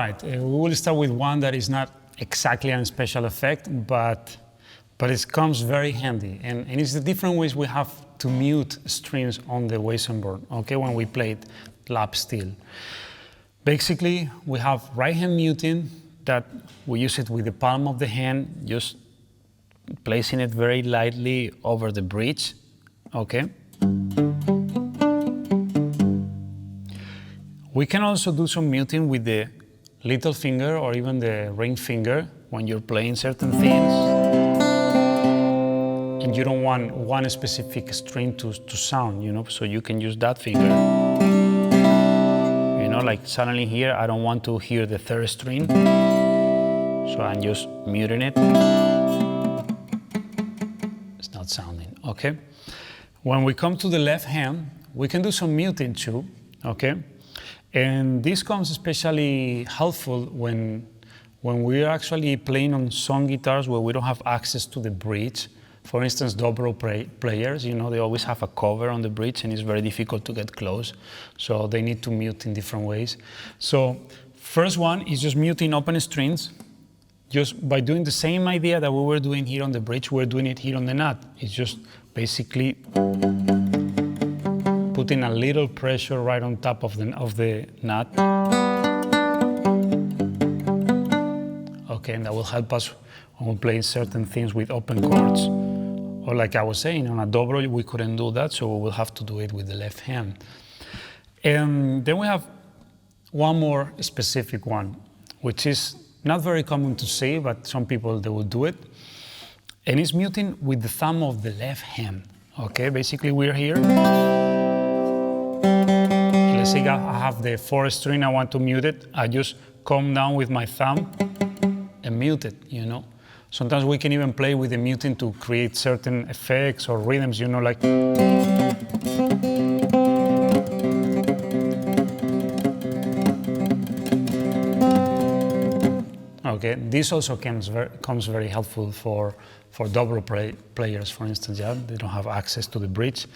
right, we will start with one that is not exactly a special effect, but it comes very handy. And it's the different ways we have to mute strings on the Weissenborn, okay, when we play it lap steel. Basically, we have right hand muting that we use it with the palm of the hand, just placing it very lightly over the bridge, okay? We can also do some muting with the little finger or even the ring finger when you're playing certain things and you don't want one specific string to sound, you know, so you can use that finger. You know, like suddenly here, I don't want to hear the third string, so I'm just muting it. It's not sounding, okay? When we come to the left hand, we can do some muting too, okay? And this comes especially helpful when we're actually playing on some guitars where we don't have access to the bridge. For instance, dobro players, you know, they always have a cover on the bridge and it's very difficult to get close. So they need to mute in different ways. So first one is just muting open strings. Just by doing the same idea that we were doing here on the bridge, we're doing it here on the nut. It's just basically putting a little pressure right on top of the nut. Okay, and that will help us when we're playing certain things with open chords. Or like I was saying, on a dobro we couldn't do that, so we will have to do it with the left hand. And then we have one more specific one, which is not very common to say, but some people, they will do it. And it's muting with the thumb of the left hand. Okay, basically we're here. Let's say I have the fourth string, I want to mute it. I just come down with my thumb and mute it, you know. Sometimes we can even play with the muting to create certain effects or rhythms, you know, like. Okay, this also comes very helpful for dobro players, for instance, yeah, they don't have access to the bridge.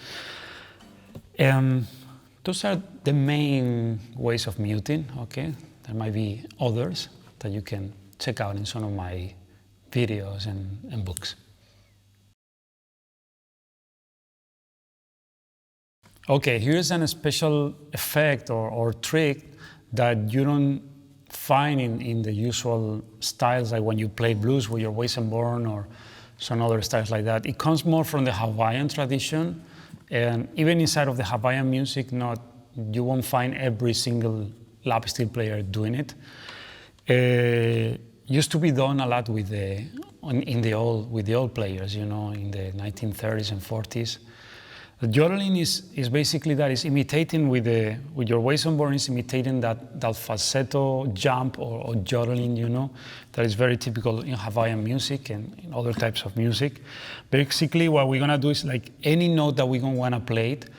Those are the main ways of muting, okay? There might be others that you can check out in some of my videos and books. Okay, here's a special effect or trick that you don't find in the usual styles, like when you play blues with your Weissenborn or some other styles like that. It comes more from the Hawaiian tradition, and even inside of the Hawaiian music, you won't find every single lap steel player doing it. Used to be done a lot with the old players, you know, in the 1930s and 40s. The yodeling is basically that, is imitating with your Weissenborn, is imitating that falsetto jump or yodeling, you know, that is very typical in Hawaiian music and in other types of music. Basically, what we're gonna do is, like any note that we're gonna wanna play it,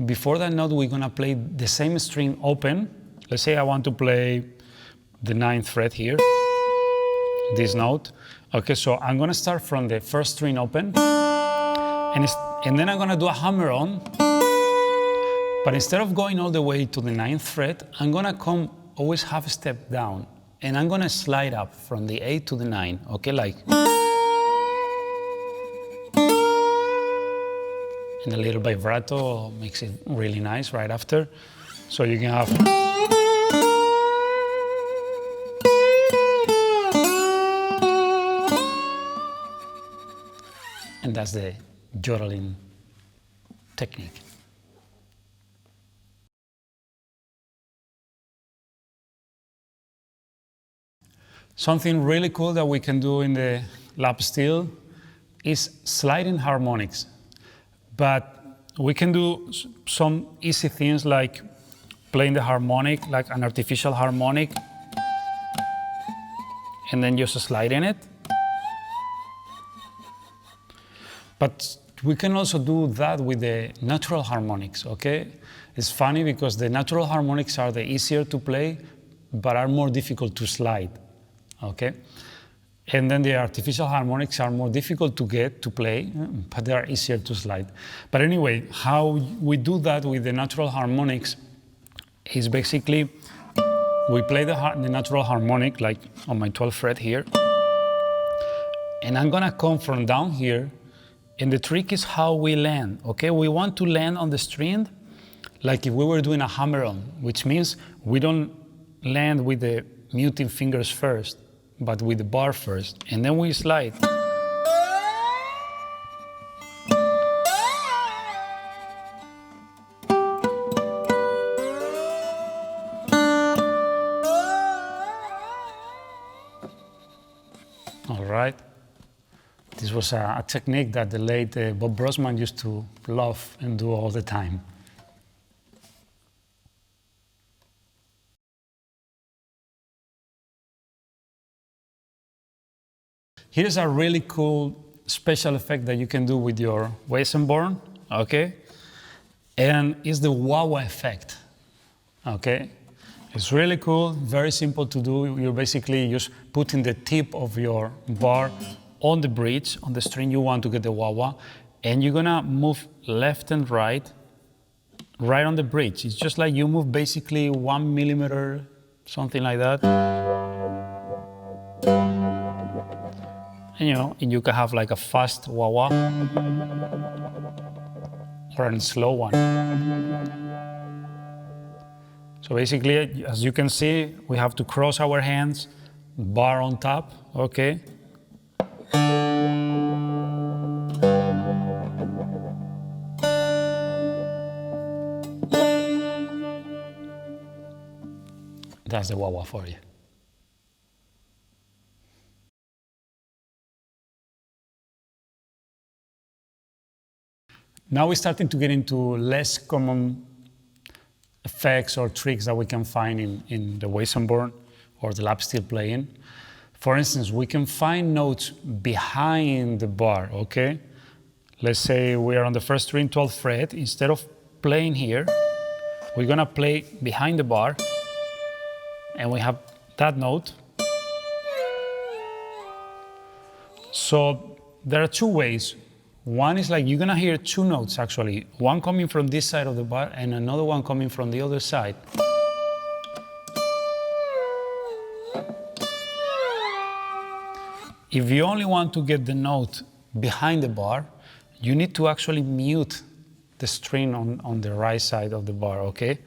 before that note, we're gonna play the same string open. Let's say I want to play the 9th fret here, this note. Okay, so I'm gonna start from the first string open, and then I'm gonna do a hammer on, but instead of going all the way to the 9th fret, I'm gonna come always half a step down, and I'm gonna slide up from the 8 to the 9, okay, like. And a little vibrato makes it really nice right after. So you can have. And that's the yodeling technique. Something really cool that we can do in the lap steel is sliding harmonics. But we can do some easy things like playing the harmonic, like an artificial harmonic, and then just sliding it. But we can also do that with the natural harmonics, okay? It's funny because the natural harmonics are the easier to play, but are more difficult to slide, okay? And then the artificial harmonics are more difficult to get to play, but they are easier to slide. But anyway, how we do that with the natural harmonics is basically we play the natural harmonic, like on my 12th fret here. And I'm gonna come from down here, and the trick is how we land, okay? We want to land on the string like if we were doing a hammer-on, which means we don't land with the muting fingers first, but with the bar first, and then we slide. All right. This was a technique that the late Bob Brosman used to love and do all the time. Here's a really cool special effect that you can do with your Weissenborn, okay? And it's the wah-wah effect, okay? It's really cool, very simple to do. You're basically just putting the tip of your bar on the bridge, on the string you want to get the wah-wah, and you're gonna move left and right on the bridge. It's just like you move basically 1 millimeter, something like that. And, you know, and you can have like a fast wah-wah or a slow one. So basically, as you can see, we have to cross our hands, bar on top, okay? That's the wah-wah for you. Now we're starting to get into less common effects or tricks that we can find in the Weissenborn or the lap steel playing. For instance, we can find notes behind the bar, okay? Let's say we are on the first string, 12th fret. Instead of playing here, we're gonna play behind the bar, and we have that note. So there are two ways. One is like you're gonna hear two notes actually, one coming from this side of the bar and another one coming from the other side. If you only want to get the note behind the bar, you need to actually mute the string on the right side of the bar, okay?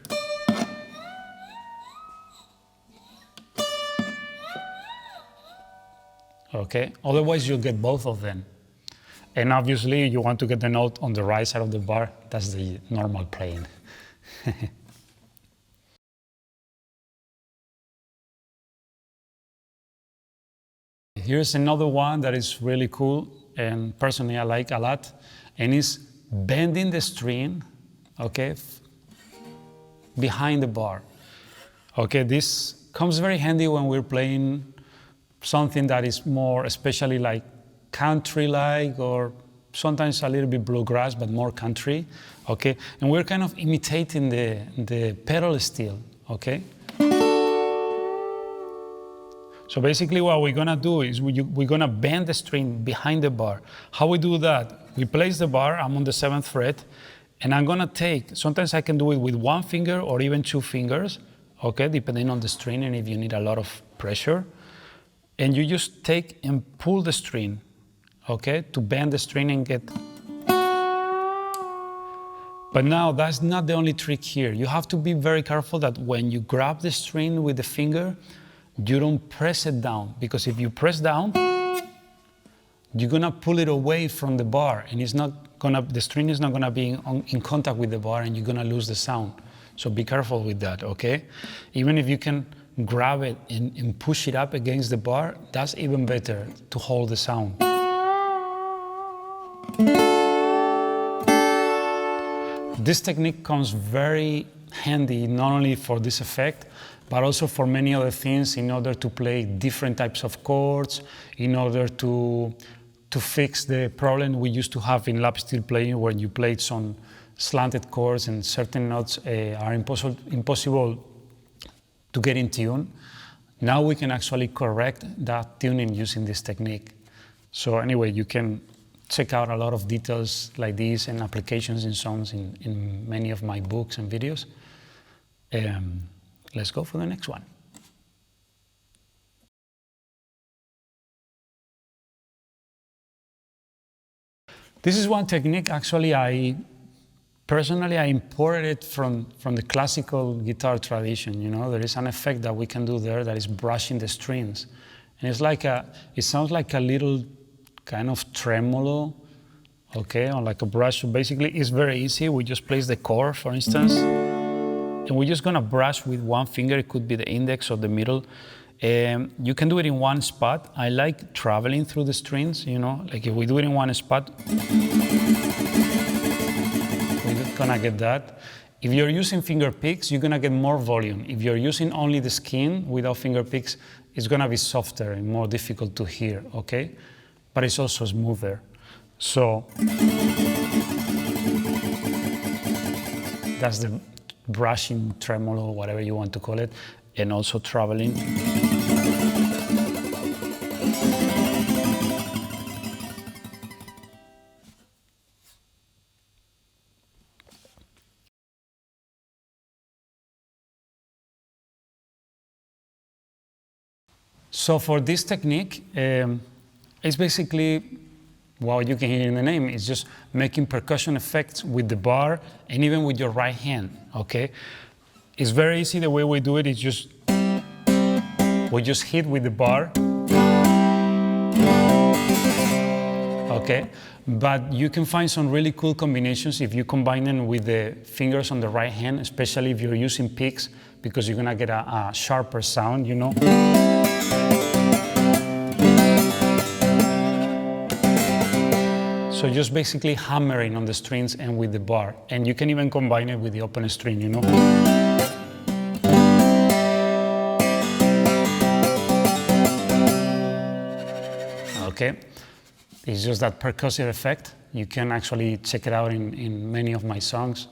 Okay, otherwise you'll get both of them. And obviously you want to get the note on the right side of the bar, that's the normal playing. Here's another one that is really cool and personally I like a lot, and it's bending the string, okay, behind the bar. Okay, this comes very handy when we're playing something that is more especially like country-like or sometimes a little bit bluegrass, but more country, okay? And we're kind of imitating the pedal steel, okay? So basically what we're gonna do is we're gonna bend the string behind the bar. How we do that? We place the bar, I'm on the 7th fret, and I'm gonna take, sometimes I can do it with one finger or even two fingers, okay, depending on the string and if you need a lot of pressure. And you just take and pull the string, okay, to bend the string and get. But now that's not the only trick here. You have to be very careful that when you grab the string with the finger, you don't press it down, because if you press down, you're gonna pull it away from the bar, and the string is not gonna be in contact with the bar, and you're gonna lose the sound. So be careful with that, okay? Even if you can grab it and push it up against the bar, that's even better to hold the sound. This technique comes very handy not only for this effect, but also for many other things in order to play different types of chords, in order to fix the problem we used to have in lap steel playing when you played some slanted chords and certain notes are impossible to get in tune. Now we can actually correct that tuning using this technique. So anyway, you can check out a lot of details like this and applications in songs in many of my books and videos. Let's go for the next one. This is one technique, actually, personally, I imported it from the classical guitar tradition, you know. There is an effect that we can do there that is brushing the strings. And it's like it sounds like a little kind of tremolo, okay, on like a brush. So basically, it's very easy. We just place the chord, for instance, and we're just gonna brush with one finger. It could be the index or the middle. You can do it in one spot. I like traveling through the strings, you know, like if we do it in one spot, we're gonna get that. If you're using finger picks, you're gonna get more volume. If you're using only the skin without finger picks, it's gonna be softer and more difficult to hear, okay? But it's also smoother. So that's the brushing, tremolo, whatever you want to call it, and also traveling. So for this technique, it's basically, well, you can hear in the name, it's just making percussion effects with the bar and even with your right hand, okay? It's very easy. The way we do it is just, we just hit with the bar, okay? But you can find some really cool combinations if you combine them with the fingers on the right hand, especially if you're using picks, because you're gonna get a sharper sound, you know? So just basically hammering on the strings and with the bar. And you can even combine it with the open string, you know? Okay, it's just that percussive effect. You can actually check it out in many of my songs.